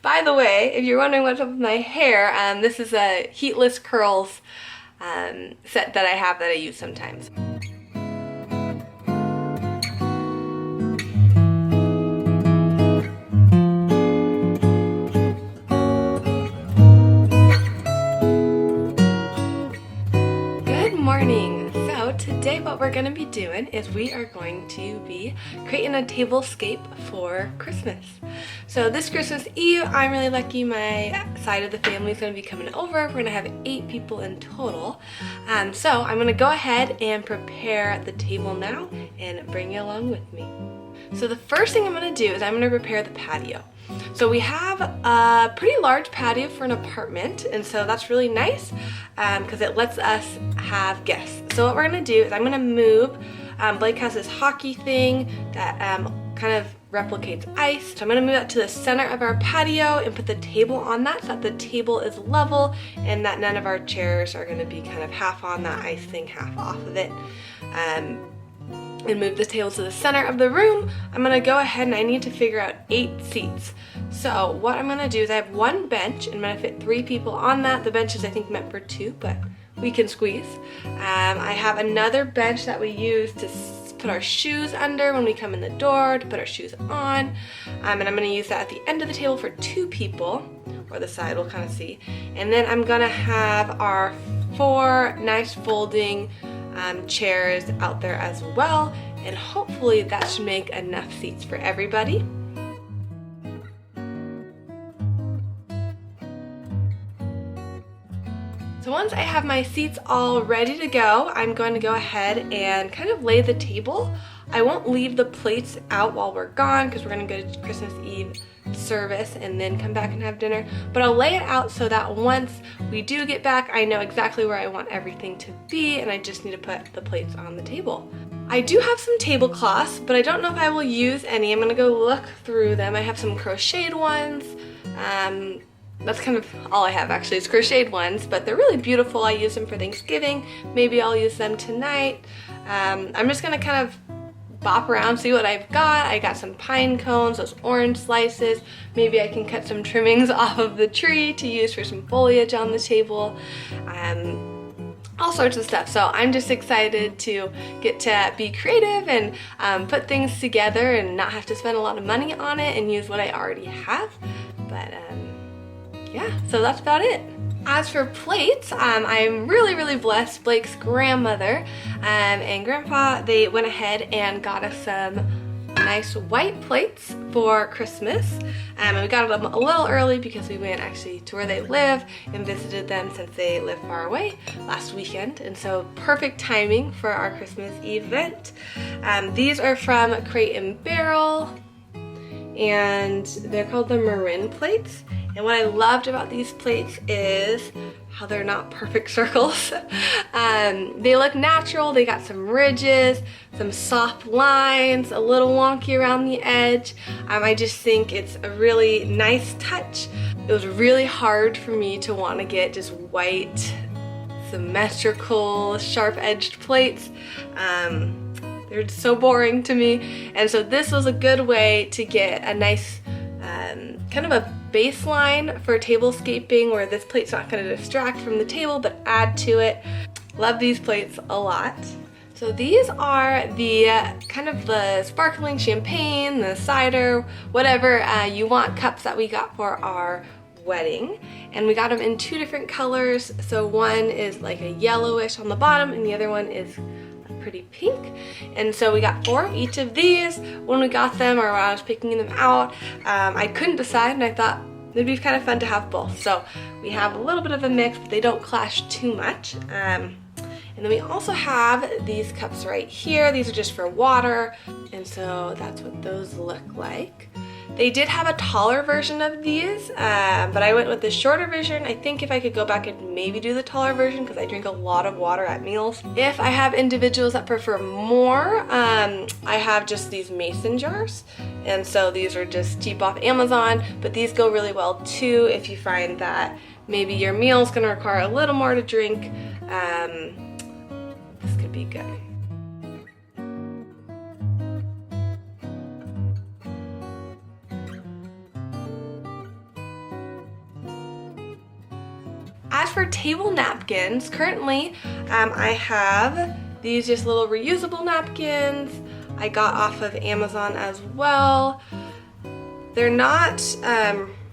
By the way, if you're wondering what's up with my hair, this is a heatless curls set that I have that I use sometimes. Good morning. So today what we're going to be doing is we are going to be creating a tablescape for Christmas. So this Christmas Eve, I'm really lucky my side of the family is going to be coming over. We're going to have 8 people in total. So I'm going to go ahead and prepare the table now and bring you along with me. So the first thing I'm going to do is I'm going to prepare the patio. So we have a pretty large patio for an apartment, and so that's really nice because it lets us have guests. So what we're going to do is I'm going to move, Blake has this hockey thing that kind of replicates ice. So I'm going to move that to the center of our patio and put the table on that so that the table is level and that none of our chairs are going to be kind of half on that ice thing, half off of it. And move the table to the center of the room. I'm gonna go ahead and I need to figure out 8 seats. So what I'm gonna do is I have one bench and I'm gonna fit 3 people on that. The bench is I think meant for 2, but we can squeeze. I have another bench that we use to put our shoes under when we come in the door, to put our shoes on. And I'm gonna use that at the end of the table for 2 people, or the side, we'll kind of see. And then I'm gonna have our 4 nice folding chairs out there as well, and hopefully that should make enough seats for everybody. So once I have my seats all ready to go, I'm going to go ahead and kind of lay the table. I won't leave the plates out while we're gone because we're going to go to Christmas Eve service and then come back and have dinner, but I'll lay it out so that once we do get back, I know exactly where I want everything to be and I just need to put the plates on the table. I do have some tablecloths, but I don't know if I will use any. I'm gonna go look through them. I have some crocheted ones. That's kind of all I have actually, is crocheted ones, but they're really beautiful. I use them for Thanksgiving. Maybe I'll use them tonight. I'm just gonna kind of bop around, see what I've got. I got some pine cones, those orange slices. Maybe I can cut some trimmings off of the tree to use for some foliage on the table. All sorts of stuff. So I'm just excited to get to be creative and put things together and not have to spend a lot of money on it and use what I already have. But yeah, so that's about it. As for plates, I'm really blessed. Blake's grandmother and grandpa, they went ahead and got us some nice white plates for Christmas. And we got them a little early because we went actually to where they live and visited them since they live far away last weekend. And so perfect timing for our Christmas event. These are from Crate & Barrel and they're called the Marin plates. And what I loved about these plates is how they're not perfect circles. They look natural, they got some ridges, some soft lines, a little wonky around the edge. I just think it's a really nice touch. It was really hard for me to want to get just white, symmetrical, sharp-edged plates. They're so boring to me. And so this was a good way to get a nice kind of a baseline for tablescaping where this plate's not going to distract from the table but add to it. Love these plates a lot. So these are the kind of the sparkling champagne, the cider, whatever you want cups that we got for our wedding, and we got them in 2 different colors. So one is like a yellowish on the bottom and the other one is pretty pink. And so we got 4 of each of these. When we got them, or when I was picking them out, I couldn't decide and I thought it'd be kind of fun to have both. So we have a little bit of a mix, but they don't clash too much. And then we also have these cups right here. These are just for water. And so that's what those look like. They did have a taller version of these, but I went with the shorter version. I think if I could go back and maybe do the taller version because I drink a lot of water at meals. If I have individuals that prefer more, I have just these mason jars. And so these are just cheap off Amazon, but these go really well too if you find that maybe your meal is going to require a little more to drink. This could be good. as for table napkins, currently I have these just little reusable napkins I got off of Amazon as well. They're not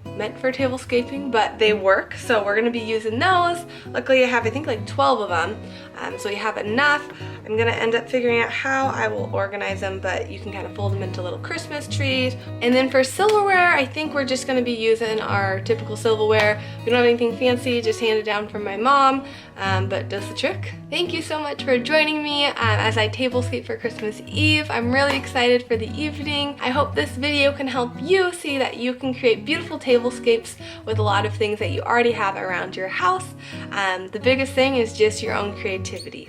meant for tablescaping, but they work, so we're gonna be using those. Luckily I have, I think, like 12 of them, so we have enough. I'm gonna end up figuring out how I will organize them, but you can kind of fold them into little Christmas trees. And then for silverware, I think we're just gonna be using our typical silverware. We don't have anything fancy, just handed down from my mom, but does the trick. Thank you so much for joining me as I tablescape for Christmas Eve. I'm really excited for the evening. I hope this video can help you see that you can create beautiful tablescapes with a lot of things that you already have around your house. The biggest thing is just your own creativity.